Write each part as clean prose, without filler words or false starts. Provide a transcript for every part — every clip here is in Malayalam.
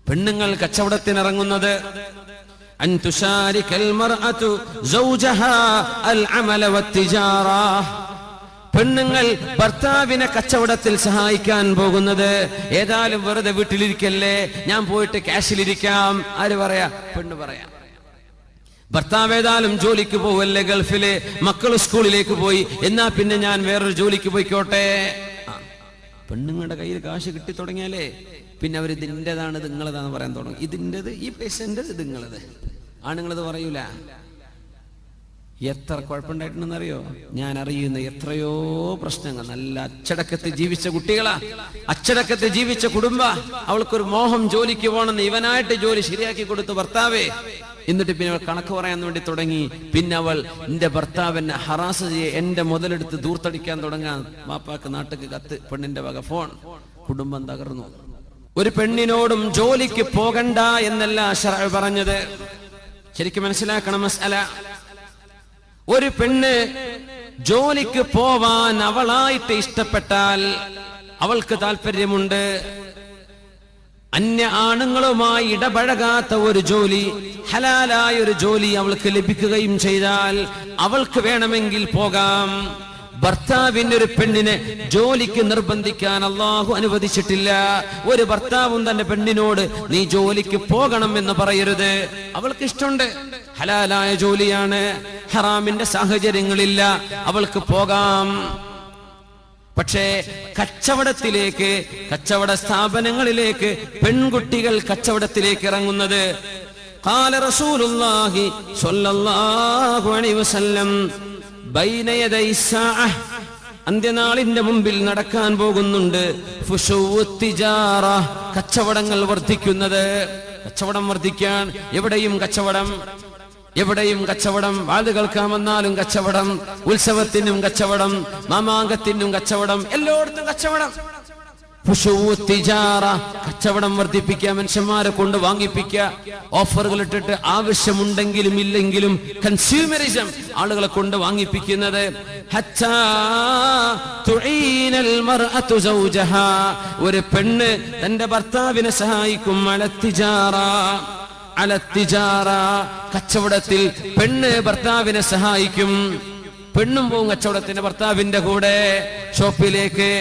പെണ്ണുങ്ങൾ കച്ചവടത്തിനിറങ്ങുന്നത് അൻ തുശാരികൽ മർഅതു സൗജഹാ അൽ അമല വത്തിജാറ. പെണ്ണുങ്ങൾ ഭർത്താവിനെ കച്ചവടത്തിൽ സഹായിക്കാൻ പോകുന്നത് ഏതായാലും വെറുതെ വീട്ടിലിരിക്കല്ലേ, ഞാൻ പോയിട്ട് ക്യാഷിലിരിക്കാം. ആര് പറയാ? പെണ്ണ് പറയാ. ഭർത്താവ് ഏതായാലും ജോലിക്ക് പോവല്ലേ ഗൾഫില്, മക്കൾ സ്കൂളിലേക്ക് പോയി, എന്നാ പിന്നെ ഞാൻ വേറൊരു ജോലിക്ക് പോയിക്കോട്ടെ. പെണ്ണുങ്ങളുടെ കയ്യിൽ കാശ് കിട്ടി തുടങ്ങിയാലേ പിന്നെ അവർ ഇതിൻ്റെതാണ് നിങ്ങളതാന്ന് പറയാൻ തുടങ്ങും. ഇതിൻ്റെത്, ഈ പൈസൻ്റെ ഇത് നിങ്ങളത്. ആണുങ്ങളത് പറയൂല. എത്ര കുഴപ്പമുണ്ടായിട്ടുണ്ടെന്നറിയോ? ഞാൻ അറിയുന്ന എത്രയോ പ്രശ്നങ്ങൾ. നല്ല അച്ചടക്കത്തിൽ ജീവിച്ച കുട്ടികളാ, അച്ചടക്കത്തിൽ ജീവിച്ച കുടുംബ. അവൾക്കൊരു മോഹം ജോലിക്ക് പോകണമെന്ന് ഇവനായിട്ട് ജോലി ശരിയാക്കി കൊടുത്തു ഭർത്താവേ. എന്നിട്ട് പിന്നെ അവൾ കണക്ക് പറയാൻ വേണ്ടി തുടങ്ങി. പിന്നെ അവൾ എന്റെ ഭർത്താവിനെ ഹറാസ് ചെയ്യ, എന്റെ മുതലെടുത്ത് ദൂർത്തടിക്കാൻ തുടങ്ങാൻ. വാപ്പാക്ക് നാട്ടിക്ക് കത്ത്, പെണ്ണിന്റെ വക ഫോൺ. കുടുംബം തകർന്നു. ഒരു പെണ്ണിനോടും ജോലിക്ക് പോകണ്ട എന്നല്ല ശർഅ് പറഞ്ഞത്. ശരിക്കും മനസ്സിലാക്കണം മസ്അല. ഒരു പെണ്ണ് ജോലിക്ക് പോവാൻ അവളായിട്ട് ഇഷ്ടപ്പെട്ടാൽ, അവൾക്ക് താല്പര്യമുണ്ട്, അന്യ ആണുങ്ങളുമായി ഇടപഴകാത്ത ഒരു ജോലി, ഹലാലായ ഒരു ജോലി അവൾക്ക് ലഭിക്കുകയും ചെയ്താൽ അവൾക്ക് വേണമെങ്കിൽ പോകാം. ഭർത്താവിന്റെ ഒരു പെണ്ണിനെ ജോലിക്ക് നിർബന്ധിക്കാൻ അല്ലാഹു അനുവദിച്ചിട്ടില്ല. ഒരു ഭർത്താവും തന്റെ പെണ്ണിനോട് നീ ജോലിക്ക് പോകണം എന്ന് പറയരുത്. അവൾക്ക് ഇഷ്ടമുണ്ട്, ഹലാലായ ജോലിയാണ്, ഹറാമിന്റെ സാഹചര്യങ്ങളില്ല, അവൾക്ക് പോകാം. പക്ഷേ കച്ചവടത്തിലേക്ക്, കച്ചവട സ്ഥാപനങ്ങളിലേക്ക് പെൺകുട്ടികൾ കച്ചവടത്തിലേക്ക് ഇറങ്ങുന്നത്, ഖാല റസൂലുള്ളാഹി സ്വല്ലല്ലാഹു അലൈഹി വസല്ലം ബൈന യദൈ സാഅ, അന്ത്യനാളിന്റെ മുമ്പിൽ നടക്കാൻ പോകുന്നുണ്ട്, ഫുശൂഉ തിജാറ, കച്ചവടങ്ങൾ വർദ്ധിക്കുന്നത്. കച്ചവടം വർദ്ധിക്കാൻ, എവിടെയും കച്ചവടം, എവിടെയും കച്ചവടം. വാത് കേൾക്കാൻ വന്നാലും കച്ചവടം, ഉത്സവത്തിനും കച്ചവടം, മാമാങ്കത്തിനും കച്ചവടം, എല്ലായിടത്തും കച്ചവടം. കച്ചവടം വർദ്ധിപ്പിക്കുക, മനുഷ്യന്മാരെ കൊണ്ട് വാങ്ങിപ്പിക്കുക, ഓഫറുകൾ ഇട്ടിട്ട് ആവശ്യമുണ്ടെങ്കിലും ഇല്ലെങ്കിലും കൺസ്യൂമറിസം, ആളുകളെ കൊണ്ട് വാങ്ങിപ്പിക്കുന്നത്. ഒരു പെണ്ണ് തന്റെ ഭർത്താവിനെ സഹായിക്കും. കച്ചവടത്തിൽ പെണ്ണ് ഭർത്താവിനെ സഹായിക്കും. പെണ്ണും പോവും കച്ചവടത്തിന് ഭർത്താവിന്റെ കൂടെ, ഷോപ്പിലേക്ക്,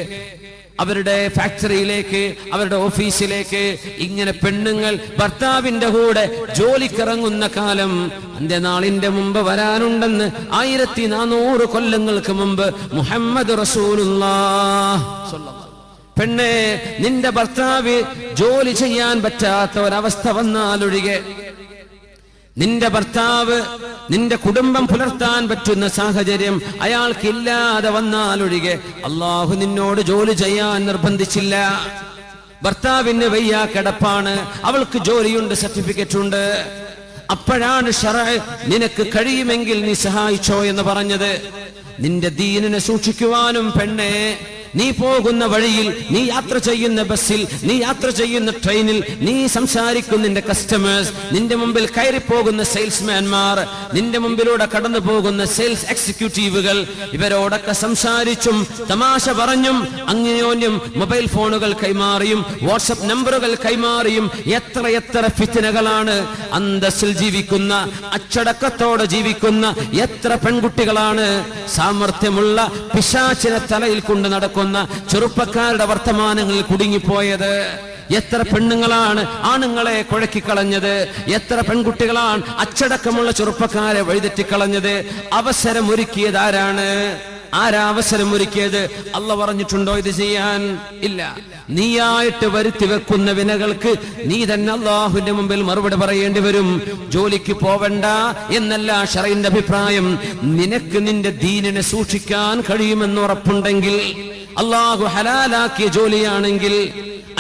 അവരുടെ ഫാക്ടറിയിലേക്ക്, അവരുടെ ഓഫീസിലേക്ക്. ഇങ്ങനെ പെണ്ണുങ്ങൾ ഭർത്താവിന്റെ കൂടെ ജോലിക്കിറങ്ങുന്ന കാലം അന്ത്യനാളിന്റെ മുമ്പ് വരാനുണ്ടെന്ന് 1400 കൊല്ലങ്ങൾക്ക് മുമ്പ് മുഹമ്മദ് റസൂലുള്ളാഹ് സ്വല്ലല്ലാഹു. പെണ്ണെ, നിന്റെ ഭർത്താവ് ജോലി ചെയ്യാൻ പറ്റാത്ത ഒരവസ്ഥ വന്നാലൊഴികെ, നിന്റെ ഭർത്താവ് നിന്റെ കുടുംബം പുലർത്താൻ പറ്റുന്ന സാഹചര്യം അയാൾക്കില്ലാതെ വന്നാലൊഴികെ അല്ലാഹു നിന്നോട് ജോലി ചെയ്യാൻ നിർബന്ധിച്ചില്ല. ഭർത്താവിന് വയ്യ, കിടപ്പാണ്, അവൾക്ക് ജോലിയുണ്ട്, സർട്ടിഫിക്കറ്റ് ഉണ്ട്. അപ്പോഴാണ് ശർഅ് നിനക്ക് കഴിയുമെങ്കിൽ നീ സഹായിച്ചോ എന്ന് പറഞ്ഞത്. നിന്റെ ദീനിനെ സൂക്ഷിക്കുവാനും പെണ്ണെ, നീ പോകുന്ന വഴിയിൽ, നീ യാത്ര ചെയ്യുന്ന ബസ്സിൽ, നീ യാത്ര ചെയ്യുന്ന ട്രെയിനിൽ, നീ സംസാരിക്കുന്ന നിന്റെ കസ്റ്റമേഴ്സ്, നിന്റെ മുമ്പിൽ കയറി പോകുന്ന സെയിൽസ്മാൻമാർ, നിന്റെ മുമ്പിലൂടെ കടന്നു പോകുന്ന സെയിൽസ് എക്സിക്യൂട്ടീവുകൾ, ഇവരോടൊക്കെ സംസാരിച്ചും തമാശ പറഞ്ഞും അന്യോന്യം മൊബൈൽ ഫോണുകൾ കൈമാറിയും വാട്സ്ആപ്പ് നമ്പറുകൾ കൈമാറിയും എത്ര ഫിത്നകളാണ്. അന്തസ്സിൽ ജീവിക്കുന്ന, അച്ചടക്കത്തോടെ ജീവിക്കുന്ന എത്ര പെൺകുട്ടികളാണ് സാമർത്ഥ്യമുള്ള പിശാചിനെ തലയിൽ കൊണ്ട് നടക്കുന്ന ചെറുപ്പക്കാരുടെ വർത്തമാനങ്ങളിൽ കുടുങ്ങിപ്പോയത്. എത്ര പെണ്ണുങ്ങളാണ് ആണുങ്ങളെ കുഴക്കിക്കളഞ്ഞത്, എത്ര പെൺകുട്ടികളാണ് അച്ചടക്കമുള്ള ചെറുപ്പക്കാരെ വഴിതെറ്റിക്കളഞ്ഞത്. അവസരമൊരുക്കിയത് ആരാണ്? ആരാ അവസരം ഒരുക്കിയത്? അല്ലാഹ് പറഞ്ഞിട്ടുണ്ടോ ഇത് ചെയ്യാൻ? ഇല്ല. നീയായിട്ട് വരുത്തി വെക്കുന്ന വിനകൾക്ക് നീ തന്നെ അല്ലാഹുവിന്റെ മുമ്പിൽ മറുപടി പറയേണ്ടി വരും. ജോലിക്ക് പോവണ്ട എന്നല്ല ശറഈന്റെ അഭിപ്രായം. നിനക്ക് നിന്റെ ദീനിനെ സൂക്ഷിക്കാൻ കഴിയുമെന്ന് ഉറപ്പുണ്ടെങ്കിൽ, അല്ലാഹു ഹലാലാക്കിയ ജോലിയാണെങ്കിൽ,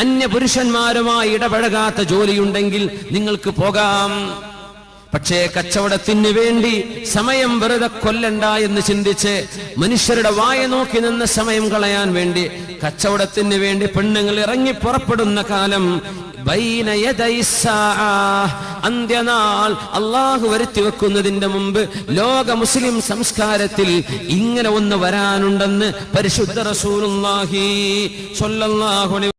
അന്യ പുരുഷന്മാരുമായി ഇടപഴകാത്ത ജോലിയുണ്ടെങ്കിൽ നിങ്ങൾക്ക് പോകാം. പക്ഷേ കച്ചവടത്തിന് വേണ്ടി സമയം വെറുതെ കൊല്ലണ്ട എന്ന് ചിന്തിച്ച് മനുഷ്യരുടെ വായ നോക്കി നിന്ന് സമയം കളയാൻ വേണ്ടി കച്ചവടത്തിന് വേണ്ടി പെണ്ണുങ്ങൾ ഇറങ്ങി പുറപ്പെടുന്ന കാലം അന്ത്യനാൾ അല്ലാഹു വരുത്തി വെക്കുന്നതിന്റെ മുമ്പ് ലോക മുസ്ലിം സംസ്കാരത്തിൽ ഇങ്ങനെ ഒന്ന് വരാനുണ്ടെന്ന് പരിശുദ്ധ റസൂലുള്ളാഹി സ്വല്ലല്ലാഹു അലൈഹി